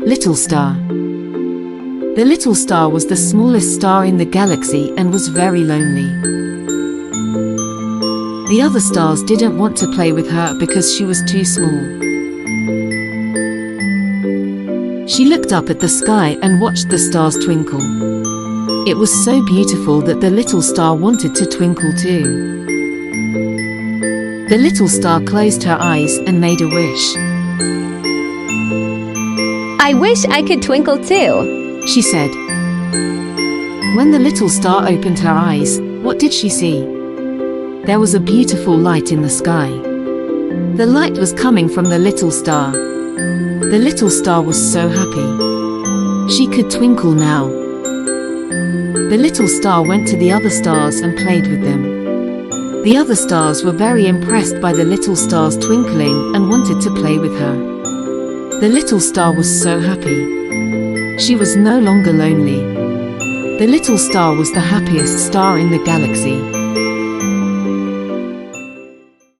Little star. The little star was the smallest star in the galaxy and was very lonely. The other stars didn't want to play with her because she was too small. She looked up at the sky and watched the stars twinkle. It was so beautiful that the little star wanted to twinkle too. The little star closed her eyes and made a wish. I wish I could twinkle too, she said. When the little star opened her eyes, what did she see? There was a beautiful light in the sky. The light was coming from the little star. The little star was so happy. She could twinkle now. The little star went to the other stars and played with them. The other stars were very impressed by the little star's twinkling and wanted to play with her. The little star was so happy. She was no longer lonely. The little star was the happiest star in the galaxy.